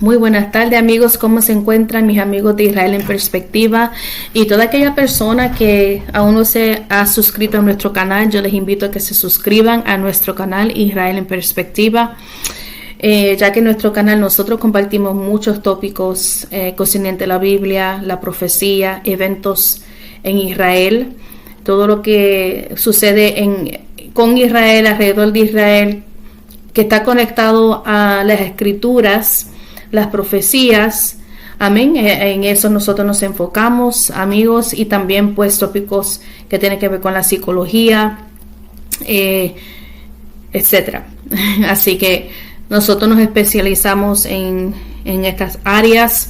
Muy buenas tardes, amigos. ¿Cómo se encuentran mis amigos de Israel en Perspectiva? Y toda aquella persona que aún no se ha suscrito a nuestro canal, yo les invito a que se suscriban a nuestro canal Israel en Perspectiva, ya que en nuestro canal nosotros compartimos muchos tópicos concernientes a la Biblia, la profecía, eventos en Israel, todo lo que sucede con Israel, alrededor de Israel, que está conectado a las escrituras, las profecías. Amén. En eso nosotros nos enfocamos, amigos, y también pues tópicos que tienen que ver con la psicología, etcétera. Así que nosotros nos especializamos en estas áreas,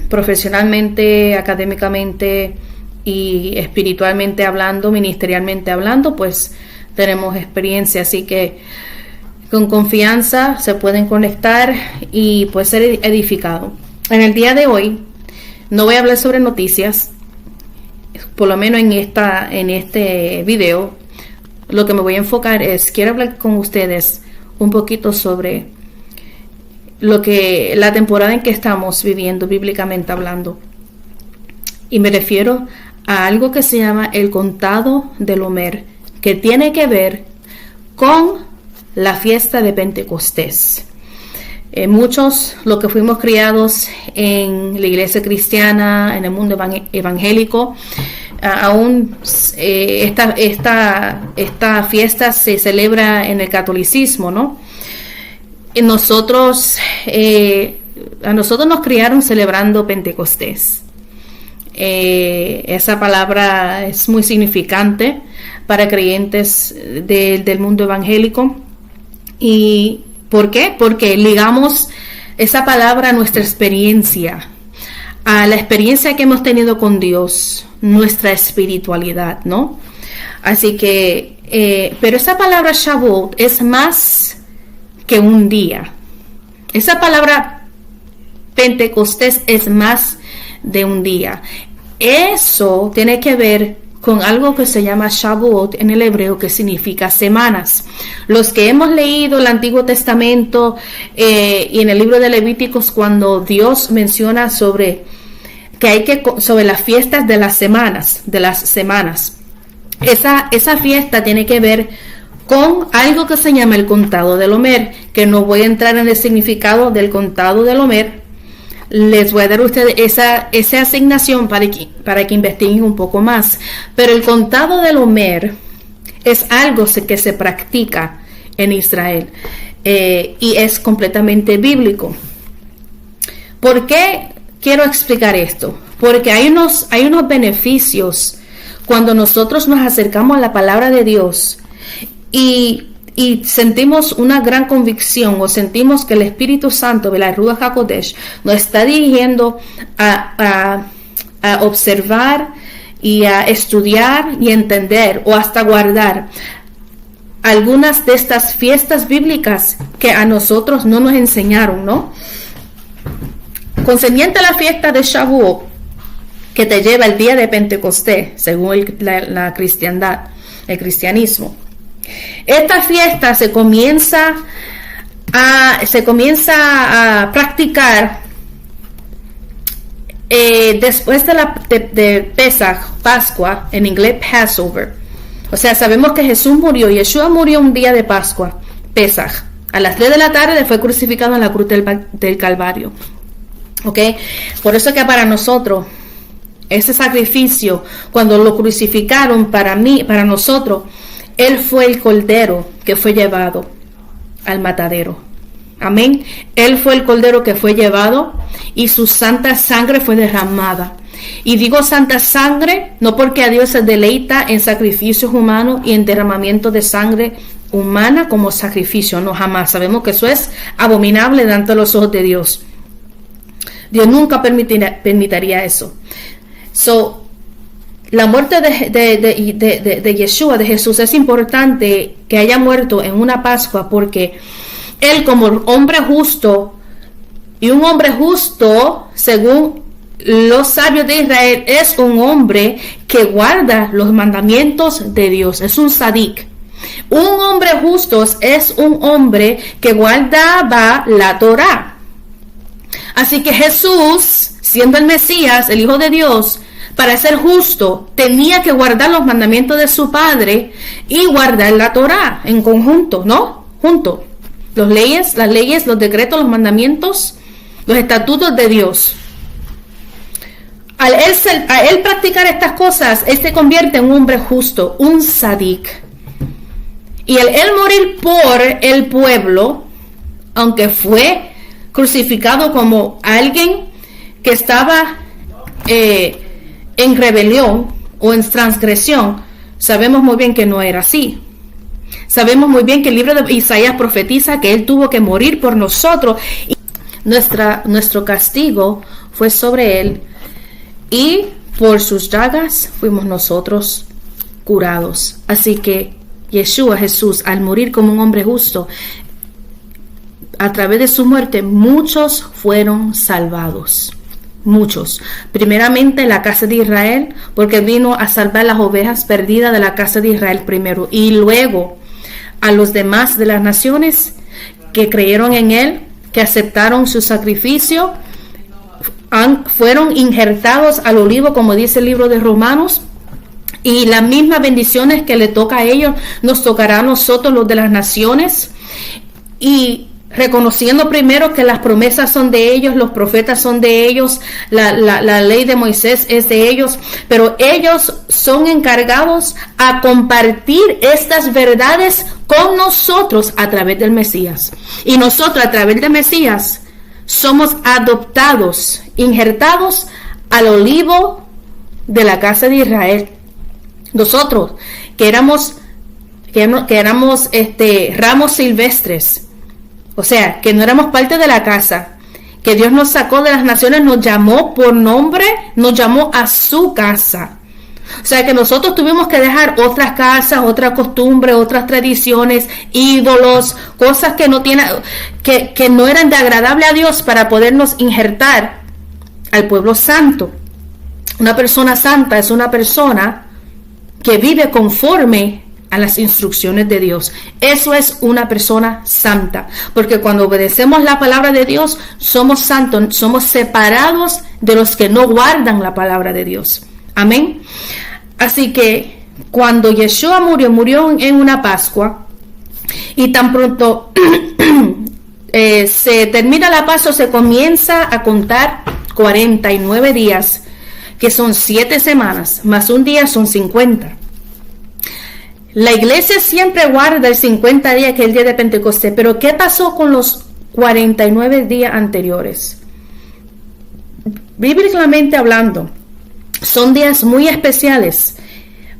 profesionalmente, académicamente y espiritualmente hablando, ministerialmente hablando, pues tenemos experiencia, así que con confianza se pueden conectar y puede ser edificado. En el día de hoy no voy a hablar sobre noticias, por lo menos en este video. Lo que me voy a enfocar quiero hablar con ustedes un poquito sobre la temporada en que estamos viviendo bíblicamente hablando. Y me refiero a algo que se llama el contado del Omer, que tiene que ver con la fiesta de Pentecostés. Muchos, los que fuimos criados en la iglesia cristiana, en el mundo evangélico, aún esta fiesta se celebra en el catolicismo, ¿no? Y a nosotros nos criaron celebrando Pentecostés. Esa palabra es muy significante para creyentes del mundo evangélico. ¿Y por qué? Porque ligamos esa palabra a nuestra experiencia, a la experiencia que hemos tenido con Dios, nuestra espiritualidad, ¿no? Así que, pero esa palabra Shavuot es más que un día. Esa palabra Pentecostés es más de un día. Eso tiene que ver con algo que se llama Shavuot en el hebreo, que significa semanas. Los que hemos leído el Antiguo Testamento y en el libro de Levíticos, cuando Dios menciona sobre las fiestas de las semanas, esa fiesta tiene que ver con algo que se llama el contado del Omer, que no voy a entrar en el significado del contado del Omer. Les voy a dar a ustedes esa asignación para que investiguen un poco más. Pero el contado del Omer es algo que se practica en Israel y es completamente bíblico. ¿Por qué quiero explicar esto? Porque hay unos beneficios cuando nosotros nos acercamos a la palabra de Dios y sentimos una gran convicción, o sentimos que el Espíritu Santo, la Ruach HaKodesh, nos está dirigiendo a observar y a estudiar y entender o hasta guardar algunas de estas fiestas bíblicas que a nosotros no nos enseñaron, ¿no? Concerniente a la fiesta de Shavuot, que te lleva el día de Pentecostés, según la cristiandad, el cristianismo. Esta fiesta se comienza a practicar después de Pesach, Pascua, en inglés Passover. O sea, sabemos que Yeshua murió un día de Pascua, Pesach. A las 3 de la tarde fue crucificado en la cruz del Calvario. ¿Ok? Por eso que para nosotros, ese sacrificio, cuando lo crucificaron, para nosotros, Él fue el cordero que fue llevado al matadero. Amén. Él fue el cordero que fue llevado y su santa sangre fue derramada. Y digo santa sangre no porque a Dios se deleita en sacrificios humanos y en derramamiento de sangre humana como sacrificio. No, jamás. Sabemos que eso es abominable delante de los ojos de Dios. Dios nunca permitiría eso. La muerte de Yeshua, de Jesús, es importante que haya muerto en una Pascua porque Él, como hombre justo, y un hombre justo, según los sabios de Israel, es un hombre que guarda los mandamientos de Dios, es un sadik. Un hombre justo es un hombre que guardaba la Torá. Así que Jesús, siendo el Mesías, el Hijo de Dios, para ser justo, tenía que guardar los mandamientos de su Padre y guardar la Torá en conjunto, ¿no? Junto. Las leyes, los decretos, los mandamientos, los estatutos de Dios. A él practicar estas cosas, él se convierte en un hombre justo, un sadik. Y él morir por el pueblo, aunque fue crucificado como alguien que estaba en rebelión o en transgresión, sabemos muy bien que no era así. Sabemos muy bien que el libro de Isaías profetiza que él tuvo que morir por nosotros. Y nuestro castigo fue sobre él, y por sus llagas fuimos nosotros curados. Así que Yeshua, Jesús, al morir como un hombre justo, a través de su muerte, muchos fueron salvados. Muchos. Primeramente la casa de Israel, porque vino a salvar las ovejas perdidas de la casa de Israel primero. Y luego a los demás de las naciones que creyeron en él, que aceptaron su sacrificio, fueron injertados al olivo, como dice el libro de Romanos. Y las mismas bendiciones que le toca a ellos, nos tocará a nosotros, los de las naciones. Y reconociendo primero que las promesas son de ellos, los profetas son de ellos, la ley de Moisés es de ellos, pero ellos son encargados a compartir estas verdades con nosotros a través del Mesías. Y nosotros a través del Mesías somos adoptados, injertados al olivo de la casa de Israel. Nosotros que éramos ramos silvestres, o sea, que no éramos parte de la casa, que Dios nos sacó de las naciones, nos llamó por nombre, nos llamó a su casa. O sea, que nosotros tuvimos que dejar otras casas, otras costumbres, otras tradiciones, ídolos, cosas que que no eran de agradable a Dios, para podernos injertar al pueblo santo. Una persona santa es una persona que vive conforme a las instrucciones de Dios. Eso es una persona santa, porque cuando obedecemos la palabra de Dios, somos santos, somos separados de los que no guardan la palabra de Dios. Amén. Así que cuando Yeshua murió en una Pascua, y tan pronto se termina la Pascua, se comienza a contar 49 días, que son 7 semanas, más un día son 50. La iglesia siempre guarda el 50 días, que es el día de Pentecostés, pero ¿qué pasó con los 49 días anteriores? Bíblicamente hablando, son días muy especiales,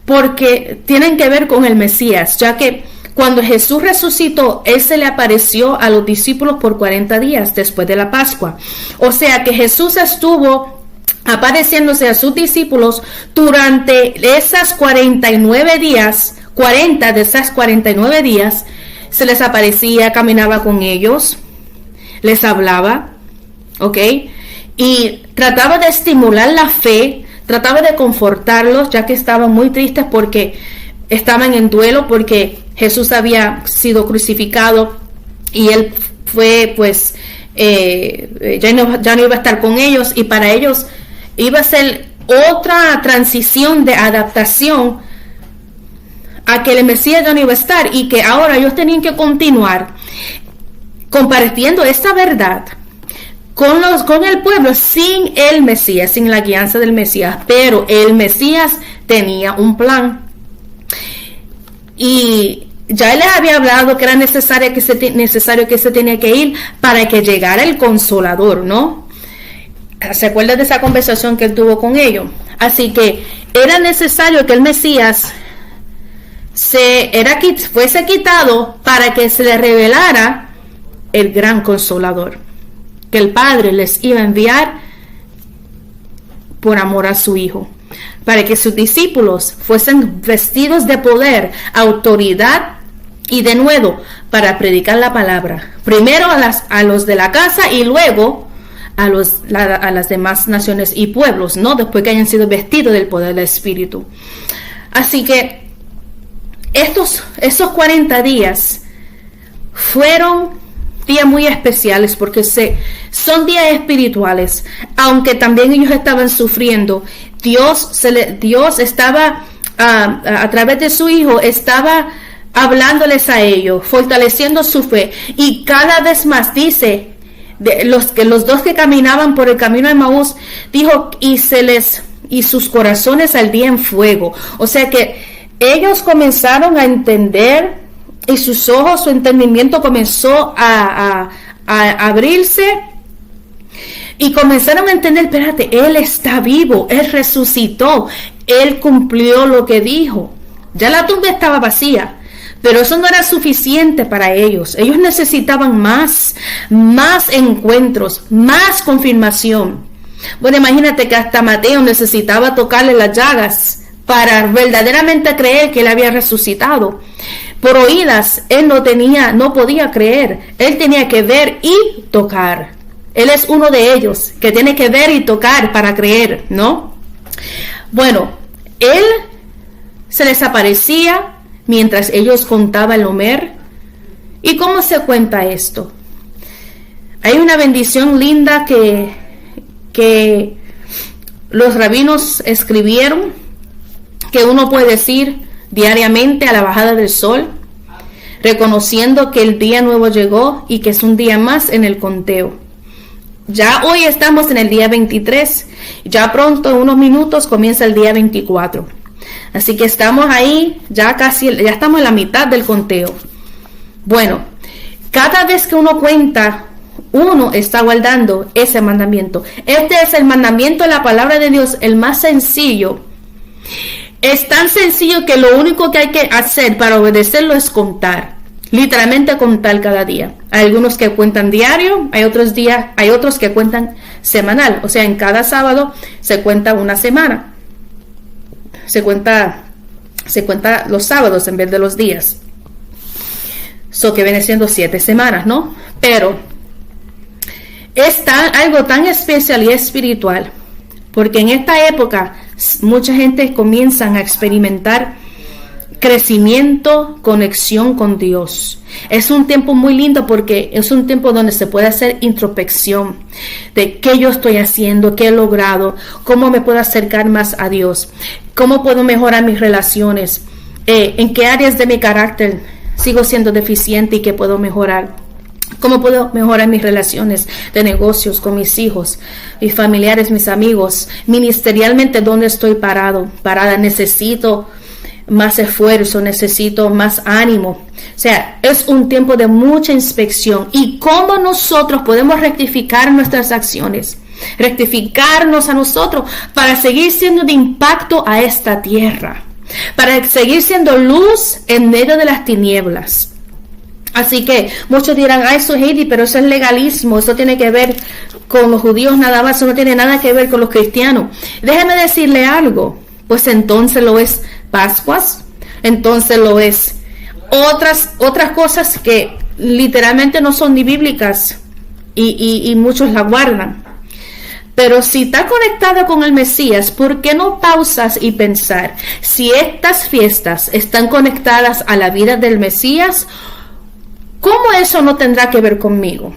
porque tienen que ver con el Mesías, ya que cuando Jesús resucitó, él se le apareció a los discípulos por 40 días después de la Pascua. O sea que Jesús estuvo apareciéndose a sus discípulos durante esas 49 días, 40 de esas 49 días, se les aparecía, caminaba con ellos, les hablaba, ¿ok? Y trataba de estimular la fe, trataba de confortarlos, ya que estaban muy tristes porque estaban en duelo, porque Jesús había sido crucificado y él fue, pues, ya no iba a estar con ellos, y para ellos iba a ser otra transición de adaptación a que el Mesías ya no iba a estar, y que ahora ellos tenían que continuar compartiendo esta verdad con el pueblo sin el Mesías, sin la guianza del Mesías. Pero el Mesías tenía un plan, y ya él les había hablado que era necesario que se tenía que ir para que llegara el Consolador, ¿no? ¿Se acuerdan de esa conversación que él tuvo con ellos? Así que era necesario que el Mesías fuese quitado para que se le revelara el gran Consolador, que el Padre les iba a enviar por amor a su Hijo, para que sus discípulos fuesen vestidos de poder, autoridad y de nuevo para predicar la palabra, primero a los de la casa y luego a las demás naciones y pueblos, ¿no? Después que hayan sido vestidos del poder del Espíritu. Así que esos 40 días fueron días muy especiales porque son días espirituales. Aunque también ellos estaban sufriendo, Dios estaba, a través de su Hijo, estaba hablándoles a ellos, fortaleciendo su fe. Y cada vez más dice, los dos que caminaban por el camino de Emaús, dijo, y sus corazones ardían en fuego. O sea que ellos comenzaron a entender, y sus ojos, su entendimiento comenzó a abrirse, y comenzaron a entender, espérate, Él está vivo, Él resucitó, Él cumplió lo que dijo. Ya la tumba estaba vacía, pero eso no era suficiente para ellos. Ellos necesitaban más encuentros, más confirmación. Bueno, imagínate que hasta Mateo necesitaba tocarle las llagas para verdaderamente creer que Él había resucitado. Por oídas, él no podía creer. Él tenía que ver y tocar. Él es uno de ellos que tiene que ver y tocar para creer, ¿no? Bueno, Él se les aparecía mientras ellos contaban el Omer. ¿Y cómo se cuenta esto? Hay una bendición linda que los rabinos escribieron, que uno puede decir diariamente a la bajada del sol, reconociendo que el día nuevo llegó y que es un día más en el conteo. Ya hoy estamos en el día 23, ya pronto en unos minutos comienza el día 24. Así que estamos ahí, ya estamos en la mitad del conteo. Bueno, cada vez que uno cuenta, uno está guardando ese mandamiento. Este es el mandamiento de la palabra de Dios, el más sencillo. Es tan sencillo que lo único que hay que hacer para obedecerlo es contar. Literalmente contar cada día. Hay algunos que cuentan diario, hay otros que cuentan semanal. O sea, en cada sábado se cuenta una semana. Se cuenta los sábados en vez de los días. Eso que viene siendo 7 semanas, ¿no? Pero es algo tan especial y espiritual. Porque en esta época mucha gente comienza a experimentar crecimiento, conexión con Dios. Es un tiempo muy lindo porque es un tiempo donde se puede hacer introspección de qué yo estoy haciendo, qué he logrado, cómo me puedo acercar más a Dios, cómo puedo mejorar mis relaciones, en qué áreas de mi carácter sigo siendo deficiente y qué puedo mejorar. ¿Cómo puedo mejorar mis relaciones de negocios con mis hijos, mis familiares, mis amigos? Ministerialmente, ¿dónde estoy parada? Necesito más esfuerzo, necesito más ánimo. O sea, es un tiempo de mucha inspección. ¿Y cómo nosotros podemos rectificar nuestras acciones? Rectificarnos a nosotros para seguir siendo de impacto a esta tierra. Para seguir siendo luz en medio de las tinieblas. Así que muchos dirán, eso es Heidi, pero eso es legalismo, eso tiene que ver con los judíos nada más, eso no tiene nada que ver con los cristianos. Déjeme decirle algo, pues entonces lo es Pascuas, entonces lo es otras cosas que literalmente no son ni bíblicas y muchos la guardan. Pero si está conectado con el Mesías, ¿por qué no pausas y pensar si estas fiestas están conectadas a la vida del Mesías? ¿Cómo eso no tendrá que ver conmigo?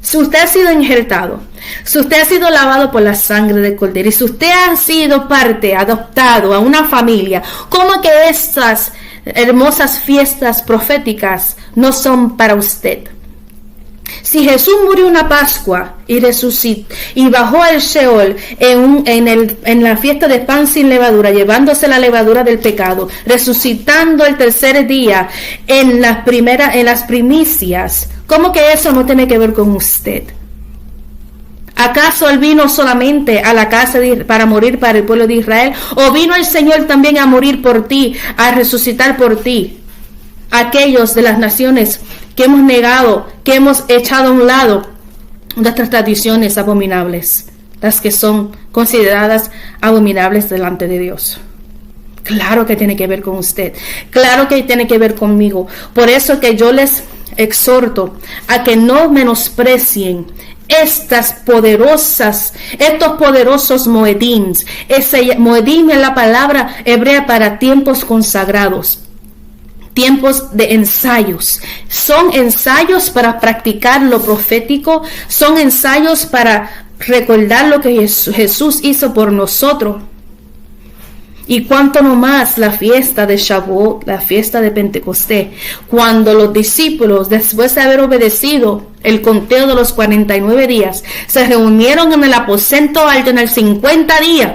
Si usted ha sido injertado, si usted ha sido lavado por la sangre del Cordero y si usted ha sido adoptado a una familia, ¿cómo que estas hermosas fiestas proféticas no son para usted? Si Jesús murió una Pascua y resucitó y bajó al Sheol en la fiesta de pan sin levadura, llevándose la levadura del pecado, resucitando el tercer día en las primicias, ¿cómo que eso no tiene que ver con usted? ¿Acaso Él vino solamente a la casa para morir para el pueblo de Israel? ¿O vino el Señor también a morir por ti, a resucitar por ti? Aquellos de las naciones que hemos negado, que hemos echado a un lado nuestras tradiciones abominables, las que son consideradas abominables delante de Dios. Claro que tiene que ver con usted, claro que tiene que ver conmigo. Por eso que yo les exhorto a que no menosprecien estos poderosos moedim. Moedim es la palabra hebrea para tiempos consagrados. tiempos de ensayos. Son ensayos para practicar lo profético, son ensayos para recordar lo que Jesús hizo por nosotros. Y cuánto no más la fiesta de Shavuot, la fiesta de Pentecostés, cuando los discípulos, después de haber obedecido el conteo de los 49 días, se reunieron en el aposento alto en el 50 días.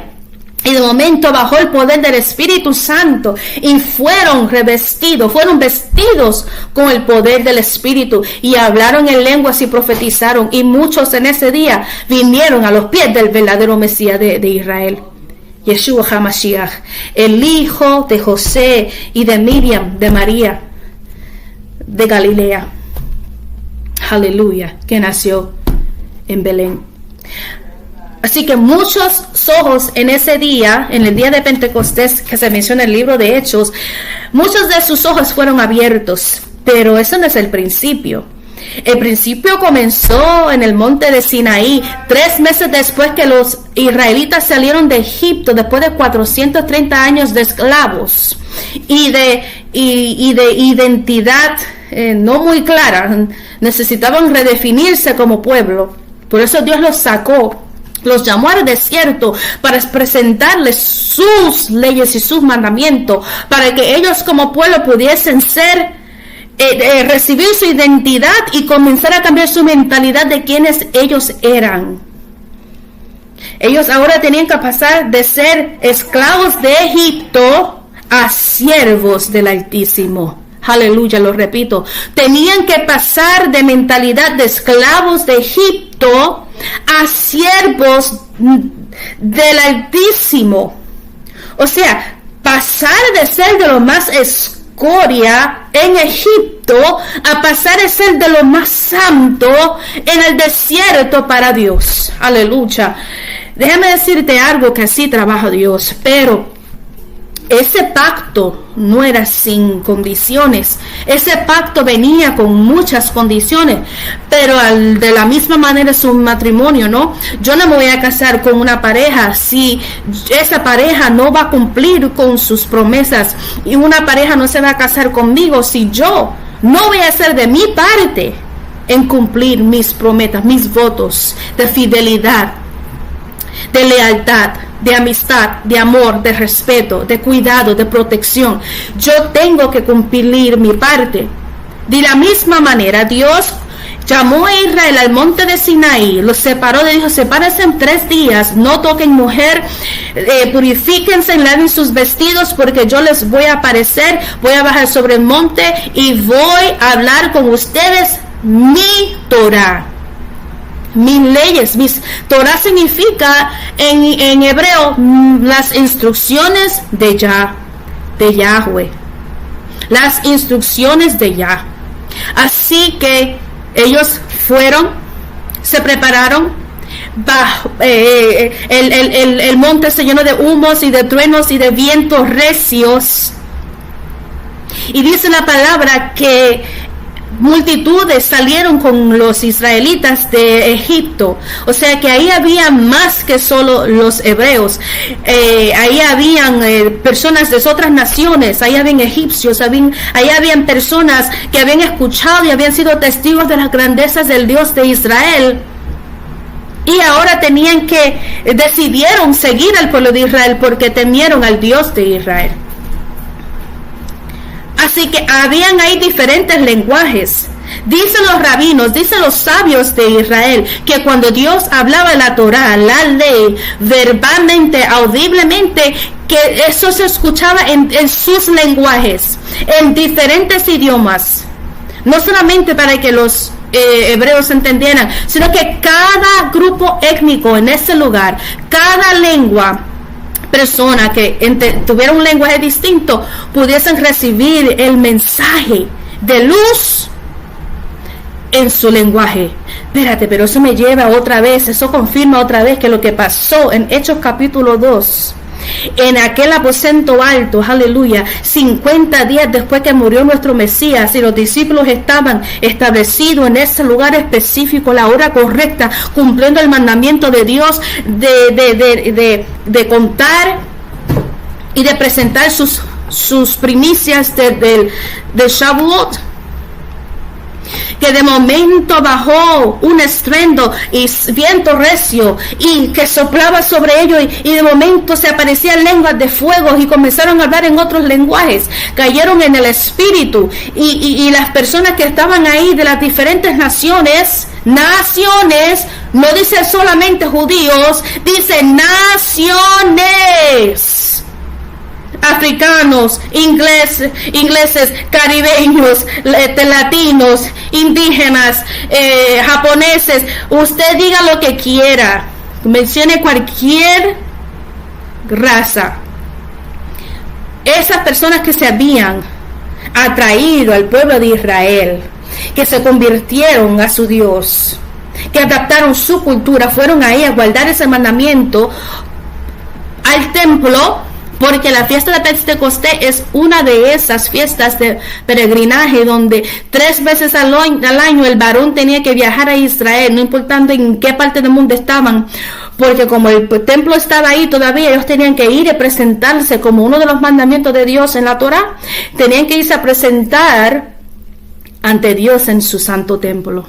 Y de momento bajó el poder del Espíritu Santo y fueron vestidos con el poder del Espíritu y hablaron en lenguas y profetizaron. Y muchos en ese día vinieron a los pies del verdadero Mesías de Israel, Yeshua HaMashiach, el hijo de José y de Miriam, de María, de Galilea. Aleluya, que nació en Belén. Así que muchos ojos en ese día, en el día de Pentecostés que se menciona en el libro de Hechos, muchos de sus ojos fueron abiertos, pero eso no es el principio. El principio comenzó en el monte de Sinaí, 3 meses después que los israelitas salieron de Egipto, después de 430 años de esclavos y de identidad no muy clara. Necesitaban redefinirse como pueblo. Por eso Dios los sacó, los llamó al desierto para presentarles sus leyes y sus mandamientos, para que ellos como pueblo pudiesen recibir su identidad y comenzar a cambiar su mentalidad de quienes ellos eran. Ellos ahora tenían que pasar de ser esclavos de Egipto a siervos del Altísimo. Aleluya, lo repito. Tenían que pasar de mentalidad de esclavos de Egipto a siervos del Altísimo. O sea, pasar de ser de lo más escoria en Egipto a pasar a ser de lo más santo en el desierto para Dios. Aleluya. Déjame decirte algo, que así trabaja Dios, pero ese pacto no era sin condiciones. Ese pacto venía con muchas condiciones, pero de la misma manera es un matrimonio, ¿no? Yo no me voy a casar con una pareja si esa pareja no va a cumplir con sus promesas, y una pareja no se va a casar conmigo si yo no voy a hacer de mi parte en cumplir mis promesas, mis votos de fidelidad, de lealtad, de amistad, de amor, de respeto, de cuidado, de protección. Yo tengo que cumplir mi parte. De la misma manera, Dios llamó a Israel al monte de Sinaí, los separó, le dijo: sepárense en 3 días, no toquen mujer, purifíquense, laven sus vestidos, porque yo les voy a aparecer, voy a bajar sobre el monte y voy a hablar con ustedes mi Torah. Mis leyes, mis Torah significa en hebreo las instrucciones de Yahweh, las instrucciones de Yah. Así que ellos fueron, se prepararon, el monte se llenó de humos y de truenos y de vientos recios, y dice la palabra que multitudes salieron con los israelitas de Egipto. O sea que ahí había más que solo los hebreos. Ahí habían personas de otras naciones, ahí habían egipcios, ahí habían personas que habían escuchado y habían sido testigos de las grandezas del Dios de Israel. Y ahora decidieron seguir al pueblo de Israel porque temieron al Dios de Israel. Así que habían ahí diferentes lenguajes. Dicen los rabinos, dicen los sabios de Israel, que cuando Dios hablaba la Torah, la ley, verbalmente, audiblemente, que eso se escuchaba en sus lenguajes, en diferentes idiomas. No solamente para que los hebreos entendieran, sino que cada grupo étnico en ese lugar, cada lengua, persona que tuviera un lenguaje distinto, pudiesen recibir el mensaje de luz en su lenguaje. Espérate, pero eso me lleva otra vez, eso confirma otra vez que lo que pasó en Hechos capítulo 2, en aquel aposento alto, aleluya, 50 días después que murió nuestro Mesías, y los discípulos estaban establecidos en ese lugar específico, la hora correcta, cumpliendo el mandamiento de Dios de contar y de presentar sus sus primicias de Shavuot, que de momento bajó un estruendo y viento recio y que soplaba sobre ellos y de momento se aparecían lenguas de fuego y comenzaron a hablar en otros lenguajes, cayeron en el espíritu y las personas que estaban ahí de las diferentes naciones, no dice solamente judíos, dice naciones, africanos, ingleses, caribeños, latinos, indígenas, japoneses, usted diga lo que quiera, mencione cualquier raza. Esas personas que se habían atraído al pueblo de Israel, que se convirtieron a su Dios, que adaptaron su cultura, fueron ahí a guardar ese mandamiento al templo, porque la fiesta de Pentecostés es una de esas fiestas de peregrinaje donde 3 veces al año el varón tenía que viajar a Israel, no importando en qué parte del mundo estaban, porque como el templo estaba ahí todavía, ellos tenían que ir y presentarse como uno de los mandamientos de Dios en la Torá, tenían que irse a presentar ante Dios en su santo templo.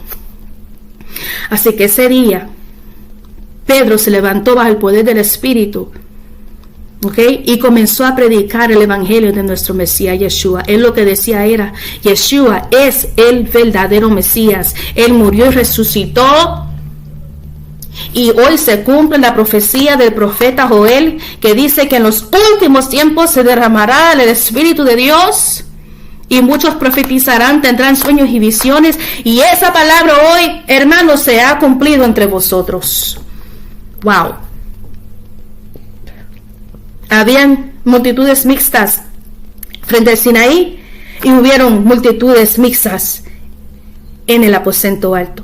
Así que ese día Pedro se levantó bajo el poder del Espíritu, y comenzó a predicar el evangelio de nuestro Mesías Yeshua. Él lo que decía era: Yeshua es el verdadero Mesías. Él murió y resucitó. Y hoy se cumple la profecía del profeta Joel, que dice que en los últimos tiempos se derramará el Espíritu de Dios. Y muchos profetizarán, tendrán sueños y visiones. Y esa palabra hoy, hermanos, se ha cumplido entre vosotros. Wow. Habían multitudes mixtas frente al Sinaí y hubieron multitudes mixtas en el aposento alto.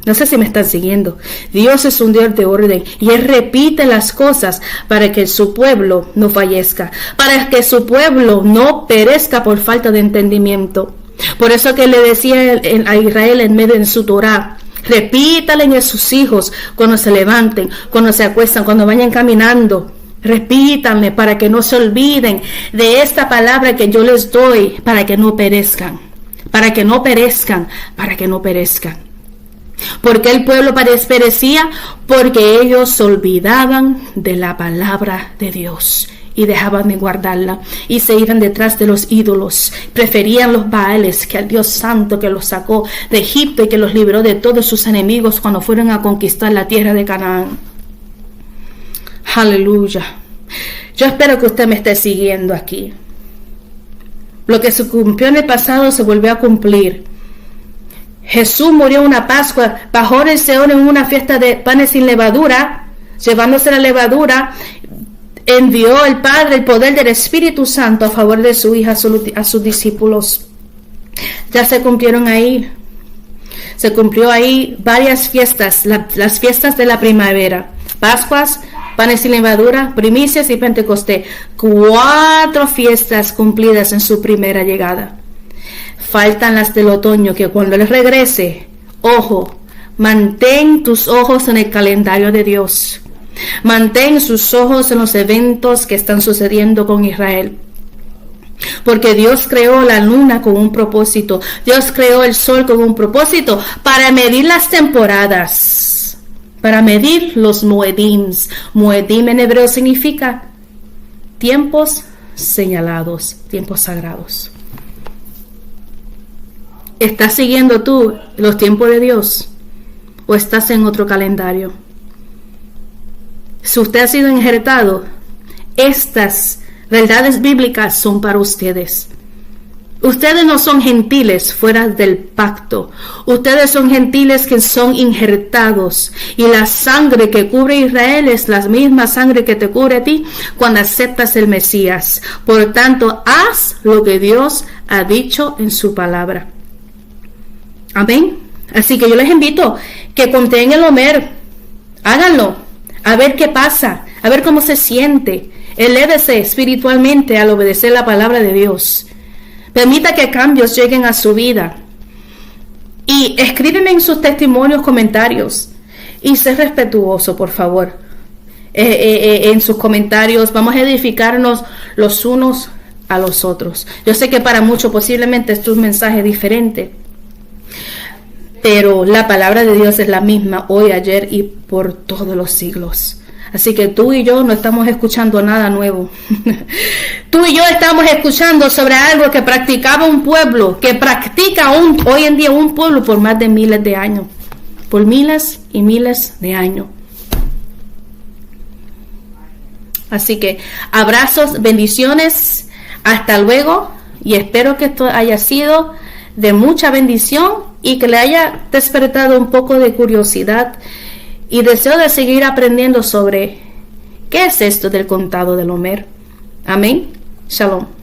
No sé si me están siguiendo. Dios es un Dios de orden y Él repite las cosas para que su pueblo no fallezca, para que su pueblo no perezca por falta de entendimiento. Por eso que le decía a Israel en medio de su Torá: repítale a sus hijos cuando se levanten, cuando se acuestan, cuando vayan caminando. Repítanle para que no se olviden de esta palabra que yo les doy, para que no perezcan, para que no perezcan, para que no perezcan. ¿Por qué el pueblo perecía? Porque ellos se olvidaban de la palabra de Dios y dejaban de guardarla y se iban detrás de los ídolos. Preferían los Baales que al Dios santo que los sacó de Egipto y que los libró de todos sus enemigos cuando fueron a conquistar la tierra de Canaán. Aleluya. Yo espero que usted me esté siguiendo aquí. Lo que se cumplió en el pasado se volvió a cumplir. Jesús murió en una Pascua, bajó del Seol en una fiesta de panes sin levadura, llevándose la levadura, envió el Padre el poder del Espíritu Santo a favor de su hija, a sus discípulos. Ya se cumplieron ahí. Se cumplió ahí varias fiestas, las fiestas de la primavera, Pascuas, panes sin levadura, primicias y Pentecostés. 4 fiestas cumplidas en su primera llegada. Faltan las del otoño, que cuando Él regrese, ojo, mantén tus ojos en el calendario de Dios. Mantén sus ojos en los eventos que están sucediendo con Israel. Porque Dios creó la luna con un propósito. Dios creó el sol con un propósito para medir las temporadas, para medir los Moedim. Moedim en hebreo significa tiempos señalados, tiempos sagrados. ¿Estás siguiendo tú los tiempos de Dios o estás en otro calendario? Si usted ha sido injertado, estas verdades bíblicas son para ustedes. Ustedes no son gentiles fuera del pacto. Ustedes son gentiles que son injertados. Y la sangre que cubre a Israel es la misma sangre que te cubre a ti cuando aceptas el Mesías. Por tanto, haz lo que Dios ha dicho en su palabra. Amén. Así que yo les invito que conten el Omer. Háganlo. A ver qué pasa. A ver cómo se siente. Elévese espiritualmente al obedecer la palabra de Dios. Permita que cambios lleguen a su vida. Y escríbeme en sus testimonios, comentarios. Y sé respetuoso, por favor. en sus comentarios. Vamos a edificarnos los unos a los otros. Yo sé que para muchos posiblemente este es un mensaje diferente, pero la palabra de Dios es la misma hoy, ayer y por todos los siglos. Así que tú y yo no estamos escuchando nada nuevo. Tú y yo estamos escuchando sobre algo que practicaba un pueblo, que practica hoy en día un pueblo por más de miles de años. Por miles y miles de años. Así que abrazos, bendiciones, hasta luego, y espero que esto haya sido de mucha bendición y que le haya despertado un poco de curiosidad y deseo de seguir aprendiendo sobre qué es esto del contado del Homer. Amén. Shalom.